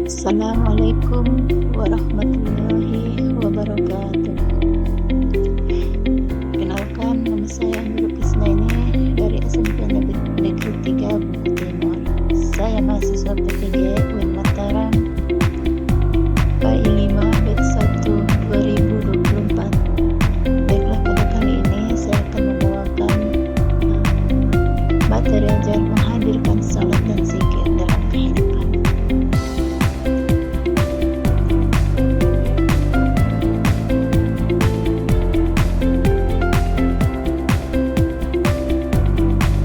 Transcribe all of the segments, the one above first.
Assalamualaikum warahmatullahi wabarakatuh. Kenalkan, nama saya Nurul Isnaini dari SMP Negeri 3 Bukit Timur. Saya mahasiswa P3 UIN Mataram, KI 5 batch 1 2024. Baiklah, pada kali ini saya akan membawakan materi ajar menghadirkan salat dan zikir dalam kehidupan.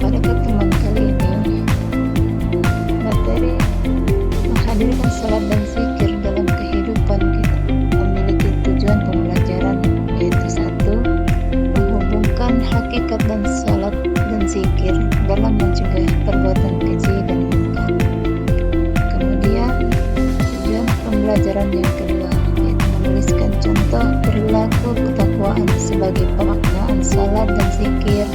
Pada pertemuan kali ini, materi menghadirkan salat dan zikir dalam kehidupan kita memiliki tujuan pembelajaran, yaitu 1. Menghubungkan hakikat dan salat dan zikir dalam mencegah perbuatan keji dan munkar. Kemudian tujuan pembelajaran yang kedua, yaitu menuliskan contoh perilaku ketakwaan sebagai pemaknaan salat dan zikir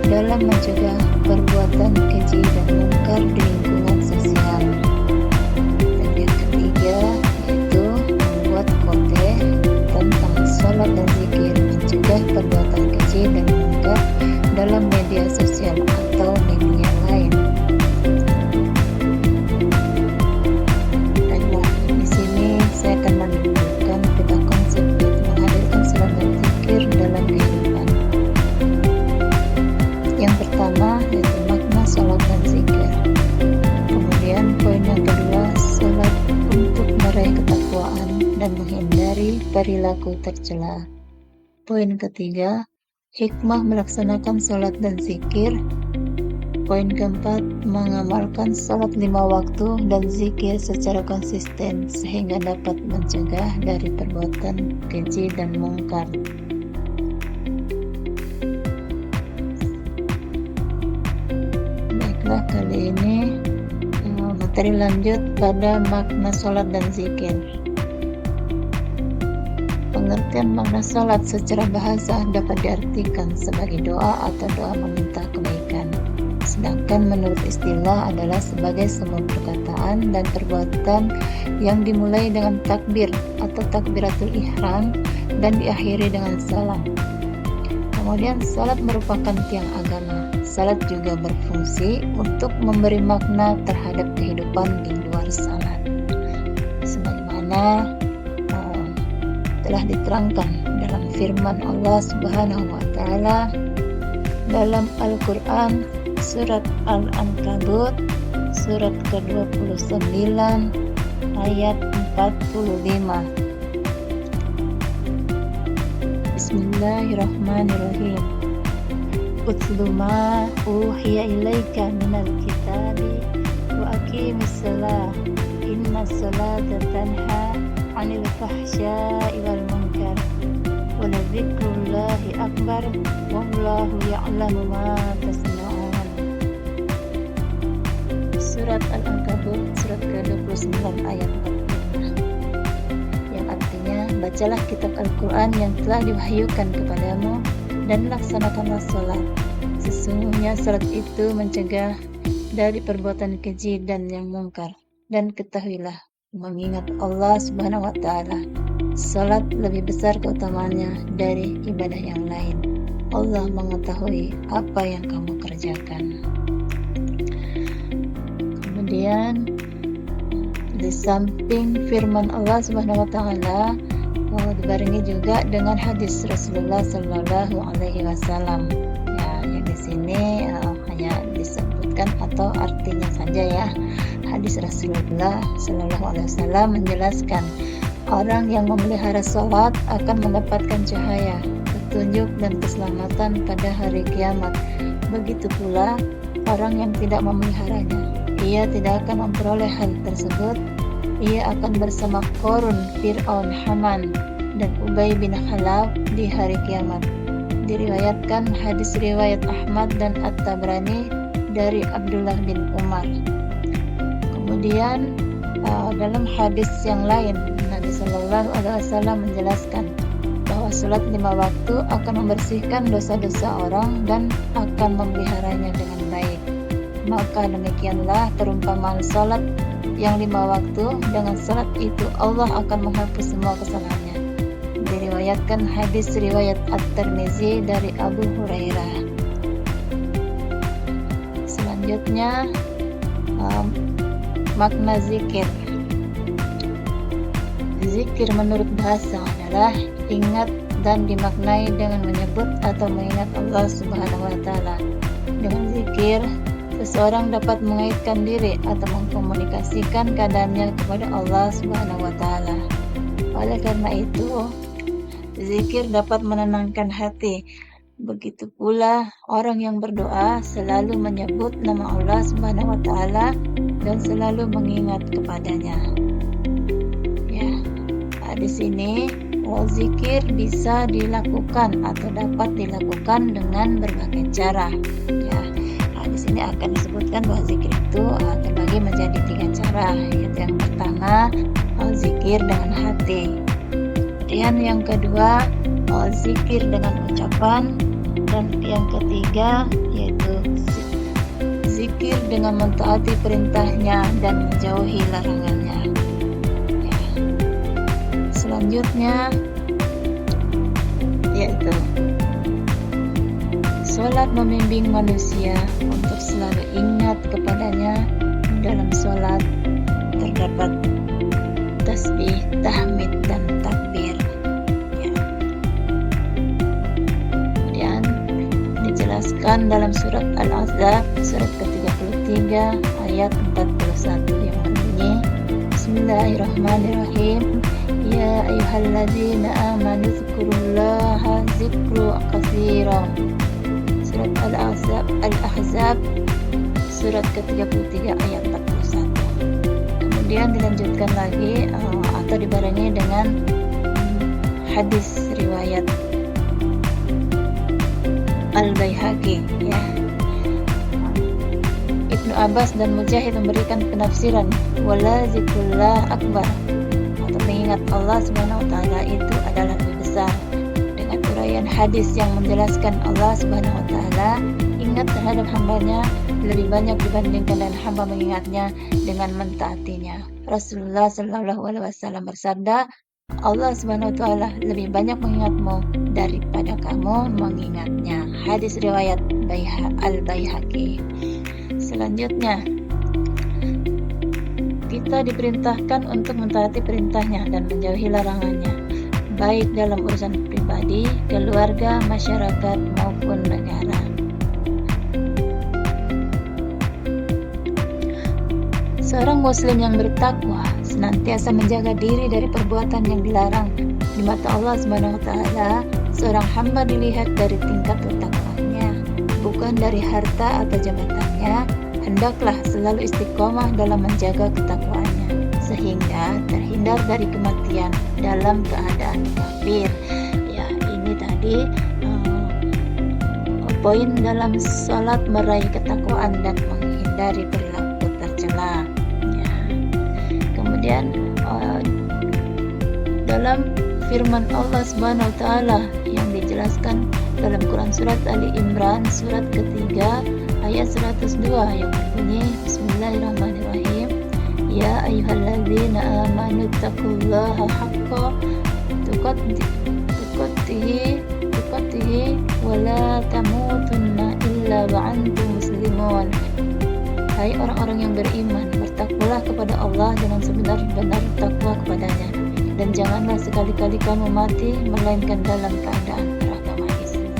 dalam mencegah perbuatan keji dan munkar di lingkungan sosial. Dan yang ketiga, yaitu membuat konten tentang salat dan zikir mencegah perbuatan keji dan munkar dalam media sosial atau media lain. Baiklah, di sini saya akan menunjukkan peta konsep yaitu menghadirkan salat dan zikir dalam kehidupan. Yang pertama yaitu makna salat dan zikir. Kemudian poin yang kedua, salat untuk meraih ketakwaan dan menghindari perilaku tercela. Poin ketiga, hikmah melaksanakan salat dan zikir. Poin keempat, mengamalkan salat 5 waktu dan zikir secara konsisten sehingga dapat mencegah dari perbuatan keji dan munkar. Baiklah, kali ini materi lanjut pada makna salat dan zikir. Pengertian makna salat secara bahasa dapat diartikan sebagai doa atau doa meminta kebaikan. Sedangkan menurut istilah adalah sebagai semua perkataan dan perbuatan yang dimulai dengan takbir atau takbiratul ihram dan diakhiri dengan salam. Kemudian salat merupakan tiang agama. Salat juga berfungsi untuk memberi makna terhadap kehidupan di luar salat. Sebagaimana telah diterangkan dalam firman Allah Subhanahu wa taala dalam Al-Qur'an surat Al-Ankabut surat ke-29 ayat 45. Bismillahirrahmanirrahim. Utlu ma uhiya ilaika minal kitabi wa aqimis salah inna salata tanha 'anil fahsya'i wal munkar wa la dzikrullahi akbar wallahu ya'lamu ma tasna'un. Surat Al-Ankabut surat ke-29 ayat 45, yang artinya, bacalah kitab Al-Quran yang telah diwahyukan kepadamu dan laksanakanlah salat. Sesungguhnya salat itu mencegah dari perbuatan keji dan yang mungkar. Dan ketahuilah, mengingat Allah Subhanahu wa taala, salat lebih besar keutamaannya dari ibadah yang lain. Allah mengetahui apa yang kamu kerjakan. Kemudian di samping firman Allah Subhanahu wa taala, dibarengi juga dengan hadis Rasulullah Sallallahu Alaihi Wasallam. Ya, yang di sini hanya disebutkan atau artinya saja ya. Hadis Rasulullah Sallallahu Alaihi Wasallam menjelaskan, orang yang memelihara salat akan mendapatkan cahaya, petunjuk dan keselamatan pada hari kiamat. Begitu pula orang yang tidak memeliharanya, ia tidak akan memperoleh hal tersebut. Ia akan bersama Qarun, Fir'aun, Haman, dan Ubay bin Khalaf di hari kiamat. Diriwayatkan hadis riwayat Ahmad dan At-Tabrani dari Abdullah bin Umar. Kemudian dalam hadis yang lain, Nabi Sallallahu Alaihi Wasallam menjelaskan bahwa salat 5 waktu akan membersihkan dosa-dosa orang dan akan memeliharanya dengan baik. Maka demikianlah perumpamaan salat yang 5 waktu dengan salat itu Allah akan menghapus semua kesalahannya. Diriwayatkan hadis riwayat At-Tirmizi dari Abu Hurairah. Selanjutnya makna zikir. Zikir menurut bahasa adalah ingat dan dimaknai dengan menyebut atau mengingat Allah Subhanahu wa Ta'ala. Dengan zikir, seseorang dapat mengaitkan diri atau mengkomunikasikan keadaannya kepada Allah Subhanahu wa Ta'ala. Oleh karena itu, zikir dapat menenangkan hati. Begitu pula orang yang berdoa selalu menyebut nama Allah Subhanahu wa Ta'ala dan selalu mengingat kepadanya. Ya, di sini zikir bisa dilakukan atau dapat dilakukan dengan berbagai cara. Ya, di sini akan disebutkan bahwa zikir itu terbagi menjadi 3 cara. Yaitu yang pertama, zikir dengan hati. Kemudian yang kedua, zikir dengan ucapan, dan yang ketiga yaitu zikir dengan mentaati perintahnya dan menjauhi larangannya. Ya. Selanjutnya yaitu sholat membimbing manusia untuk selalu ingat kepadanya. Dalam sholat terdapat tasbih, tahmid, dan takbir. Ya. Kemudian dijelaskan dalam surat Al-Ahzab surat ke-33 ayat 41 yang berbunyi, Bismillahirrahmanirrahim. Ya ayyuhalladzina amanu dzkurullaha dzikran katsiran. Surat Al-Ahzab surat ke-33 ayat 41. Kemudian dilanjutkan lagi atau dibarengi dengan hadis riwayat Al-Baihaqi, ya. Ibnu Abbas dan Mujahid memberikan penafsiran wala zikrullah akbar, atau mengingat Allah Subhanahu wa Ta'ala itu adalah lebih besar, dengan uraian hadis yang menjelaskan Allah Subhanahu wa Ta'ala ingat terhadap hambanya lebih banyak dibandingkan dengan hamba mengingatnya dengan mentaatinya. Rasulullah Shallallahu Alaihi Wasallam bersabda, Allah Subhanahu wa Ta'ala lebih banyak mengingatmu daripada kamu mengingatnya. Hadis riwayat Al-Baihaqi. Selanjutnya, kita diperintahkan untuk mentaati perintahnya dan menjauhi larangannya, baik dalam urusan pribadi, keluarga, masyarakat, maupun negara. Seorang muslim yang bertakwa senantiasa menjaga diri dari perbuatan yang dilarang. Di mata Allah Subhanahu wa Ta'ala, seorang hamba dilihat dari tingkat ketakwaannya, bukan dari harta atau jabatannya. Hendaklah selalu istiqomah dalam menjaga ketakwaannya, sehingga terhindar dari kematian dalam keadaan kafir. Ya, ini tadi poin dalam salat, meraih ketakwaan dan menghindari perilaku tercela. Kemudian dalam firman Allah Subhanahu wa Ta'ala yang dijelaskan dalam Quran surat Ali Imran surat ketiga ayat 102 yang berbunyi, Bismillahirrahmanirrahim. Ya ayyuhalladzina amanu taqullaha haqqa tuqatihi wa la tamutunna illa wa antum muslimun. Hai orang-orang yang beriman, bertakwalah kepada Allah dengan sebenar-benar takwa kepadanya, dan janganlah sekali-kali kamu mati melainkan dalam keadaan beragama Islam.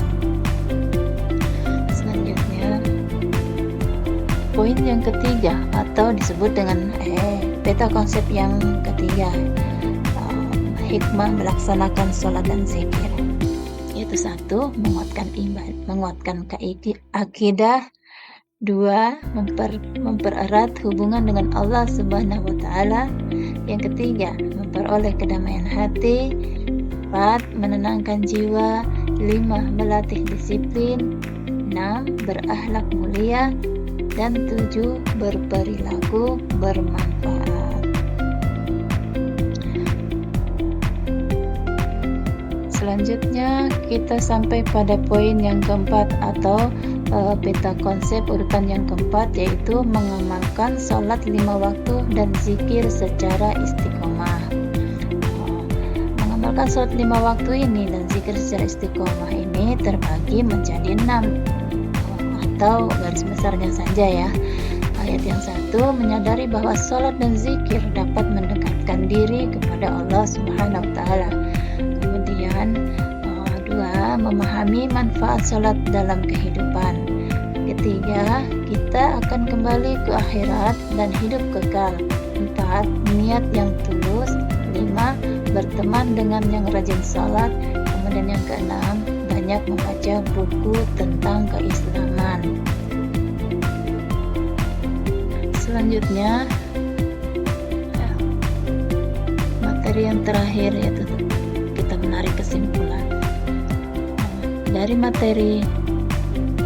Selanjutnya, poin yang ketiga atau disebut dengan peta konsep yang ketiga, hikmah melaksanakan sholat dan zikir, yaitu 1. Menguatkan iman, menguatkan akidah. 2. Mempererat hubungan dengan Allah Subhanahu wa Ta'ala. Yang ketiga, memperoleh kedamaian hati. 4. Menenangkan jiwa. 5. Melatih disiplin. 6. Berakhlak mulia. Dan 7. Berperilaku bermanfaat. Selanjutnya kita sampai pada poin yang keempat atau peta konsep urutan yang keempat, yaitu mengamalkan sholat 5 waktu dan zikir secara istiqomah. Mengamalkan sholat 5 waktu ini dan zikir secara istiqomah ini terbagi menjadi 6, atau garis besarnya saja ya. Ayat yang 1, menyadari bahwa sholat dan zikir dapat mendekatkan diri kepada Allah Subhanahu wa Ta'ala. Kemudian 2, memahami manfaat sholat dalam kehidupan. Ketiga, kita akan kembali ke akhirat dan hidup kekal. 4, niat yang tulus. 5, berteman dengan yang rajin sholat. Kemudian yang keenam, banyak membaca buku tentang keislaman. Selanjutnya, materi yang terakhir, yaitu kita menarik kesimpulan. Dari materi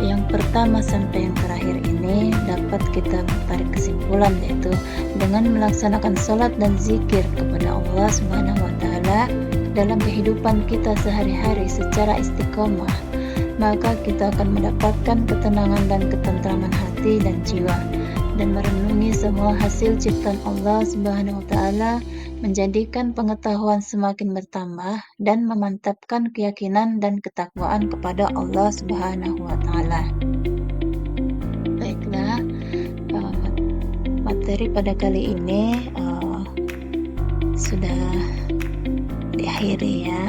yang pertama sampai yang terakhir ini dapat kita tarik kesimpulan, yaitu dengan melaksanakan sholat dan zikir kepada Allah Subhanahu wa Ta'ala dalam kehidupan kita sehari-hari secara istiqomah, maka kita akan mendapatkan ketenangan dan ketentraman hati dan jiwa, dan merenungi semua hasil ciptaan Allah Subhanahu wa Ta'ala, menjadikan pengetahuan semakin bertambah dan memantapkan keyakinan dan ketakwaan kepada Allah Subhanahu wa Ta'ala. Baiklah, materi pada kali ini sudah diakhiri ya.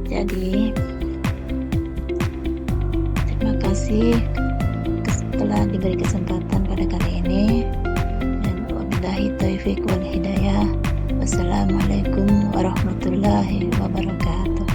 Jadi terima kasih telah diberi kesempatan pada kali ini, dan wabillahi taufiq wal hidayah. Wassalamualaikum warahmatullahi wabarakatuh.